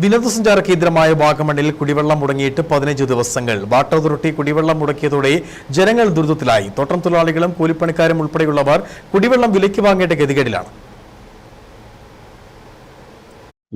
വിനോദസഞ്ചാര കേന്ദ്രമായ വാഗമണ്ണിൽ കുടിവെള്ളം മുടങ്ങിയിട്ട് 15 ദിവസങ്ങൾ. വാട്ടർ അതോറിറ്റി കുടിവെള്ളം മുടക്കിയതോടെ ജനങ്ങൾ ദുരിതത്തിലായി. തോട്ടം തൊഴിലാളികളും കൂലിപ്പണിക്കാരും ഉൾപ്പെടെയുള്ളവർ കുടിവെള്ളം വിലയ്ക്ക് വാങ്ങേണ്ട ഗതികേടിലാണ്.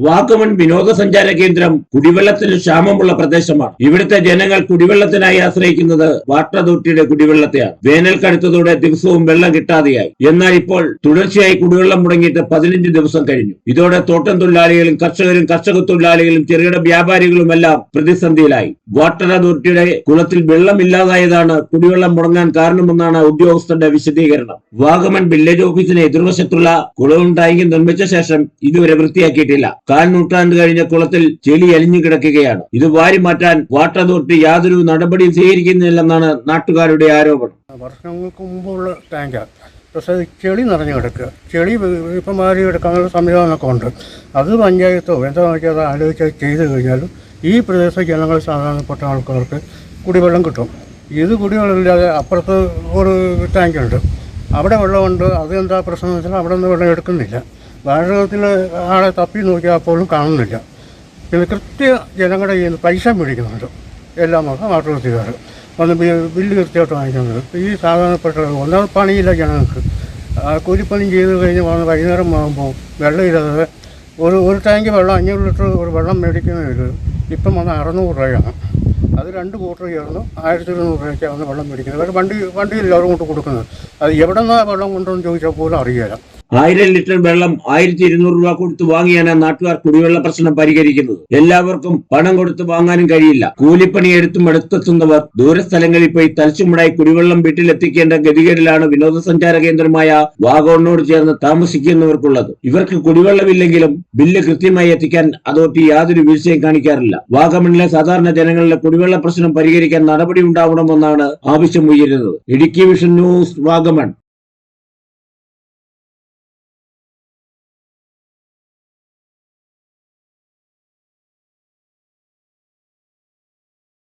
വാഗമൺ വിനോദസഞ്ചാര കേന്ദ്രം കുടിവെള്ളത്തിന് ക്ഷാമമുള്ള പ്രദേശമാണ്. ഇവിടുത്തെ ജനങ്ങൾ കുടിവെള്ളത്തിനായി ആശ്രയിക്കുന്നത് വാട്ടർ അതോറിറ്റിയുടെ കുടിവെള്ളത്തെയാണ്. വേനൽ കടുത്തതോടെ ദിവസവും വെള്ളം കിട്ടാതെയായി. എന്നാൽ ഇപ്പോൾ തുടർച്ചയായി കുടിവെള്ളം മുടങ്ങിയിട്ട് 15 ദിവസം കഴിഞ്ഞു. ഇതോടെ തോട്ടം തൊഴിലാളികളും കർഷകരും കർഷക തൊഴിലാളികളും ചെറുകിട വ്യാപാരികളുമെല്ലാം പ്രതിസന്ധിയിലായി. വാട്ടർ അതോറിറ്റിയുടെ കുളത്തിൽ വെള്ളമില്ലാതായതാണ് കുടിവെള്ളം മുടങ്ങാൻ കാരണമെന്നാണ് ഉദ്യോഗസ്ഥരുടെ വിശദീകരണം. വാഗമൺ വില്ലേജ് ഓഫീസിന് എതിർവശത്തുള്ള കുളവും ടാങ്കും നിർമ്മിച്ച ശേഷം ഇതുവരെ വൃത്തിയാക്കിയിട്ടില്ല. 4 നൂറ്റാണ്ട് കഴിഞ്ഞ കുളത്തിൽ ചെളി അലിഞ്ഞു കിടക്കുകയാണ്. ഇത് വാരി മാറ്റാൻ വാട്ടർ അതോറിറ്റി യാതൊരു നടപടിയും സ്വീകരിക്കുന്നില്ലെന്നാണ് നാട്ടുകാരുടെ ആരോപണം. വർഷങ്ങൾക്ക് മുമ്പുള്ള ടാങ്കാണ്, പക്ഷേ ചെളി നിറഞ്ഞു കിടക്കുക. ചെളി ഇപ്പം മാറി എടുക്കാനുള്ള സംവിധാനമൊക്കെ ഉണ്ട്. അത് പഞ്ചായത്തോ എന്താ നോക്കിയത് ആലോചിച്ച് ചെയ്ത് കഴിഞ്ഞാലും ഈ പ്രദേശ ജനങ്ങൾ സാധാരണപ്പെട്ട ആൾക്കാർക്ക് കുടിവെള്ളം കിട്ടും. ഇത് കുടിവെള്ളമില്ലാതെ അപ്പുറത്ത് ഒരു ടാങ്കുണ്ട്, അവിടെ വെള്ളമുണ്ട്. അതെന്താ പ്രശ്നം എന്ന് വെച്ചാൽ അവിടെ നിന്ന് വെള്ളം എടുക്കുന്നില്ല. ഭാരതത്തിൽ ആളെ തപ്പി നോക്കിയാൽ പോലും കാണുന്നില്ല. പിന്നെ ജനങ്ങളുടെ കയ്യിൽ നിന്ന് പൈസ മേടിക്കുന്നുണ്ട് എല്ലാ മാസം വാട്ടർ അതോറിറ്റിക്കാർ വന്ന് ബില്ല് കൃത്യമായിട്ട് വാങ്ങിക്കുന്നത്. ഈ സാധാരണപ്പെട്ട ഒന്നാമത് പണിയില്ല ജനങ്ങൾക്ക്. കൂലിപ്പണി ചെയ്ത് കഴിഞ്ഞ് വന്ന് വൈകുന്നേരം ആകുമ്പോൾ വെള്ളമില്ലാതെ ഒരു ടാങ്ക് വെള്ളം 500 ലിറ്റർ ഒരു വെള്ളം മേടിക്കുന്നതിൽ ഇപ്പം വന്ന് 600 രൂപയാണ്. അത് 2 കൂട്ടർ ചേർന്ന് 1200 രൂപയ്ക്കാണ് വെള്ളം മേടിക്കുന്നത്. അവർ വണ്ടിയിൽ അവർ കൊണ്ട് കൊടുക്കുന്നത്. അത് എവിടെ നിന്നാണ് വെള്ളം കൊണ്ടുവന്ന് ചോദിച്ചാൽ പോലും അറിയില്ല. 1000 ലിറ്റർ വെള്ളം 1200 രൂപ കൊടുത്ത് വാങ്ങിയാണ് നാട്ടുകാർ കുടിവെള്ള പ്രശ്നം പരിഹരിക്കുന്നത്. എല്ലാവർക്കും പണം കൊടുത്ത് വാങ്ങാനും കഴിയില്ല. കൂലിപ്പണി എടുത്തും അടുത്തെത്തുന്നവർ ദൂരസ്ഥലങ്ങളിൽ പോയി തലച്ചുമുടായി കുടിവെള്ളം വീട്ടിലെത്തിക്കേണ്ട ഗതികേടിലാണ് വിനോദസഞ്ചാര കേന്ദ്രമായ വാഗമണ്ണോട് ചേർന്ന് താമസിക്കുന്നവർക്കുള്ളത്. ഇവർക്ക് കുടിവെള്ളമില്ലെങ്കിലും ബില്ല് കൃത്യമായി എത്തിക്കാൻ അതോറിറ്റി യാതൊരു വീഴ്ചയും കാണിക്കാറില്ല. വാഗമണ്ണിലെ സാധാരണ ജനങ്ങളുടെ കുടിവെള്ള പ്രശ്നം പരിഹരിക്കാൻ നടപടി ഉണ്ടാവണമെന്നാണ് ആവശ്യം ഉയരുന്നത്. Idukki vision news, Vagamon.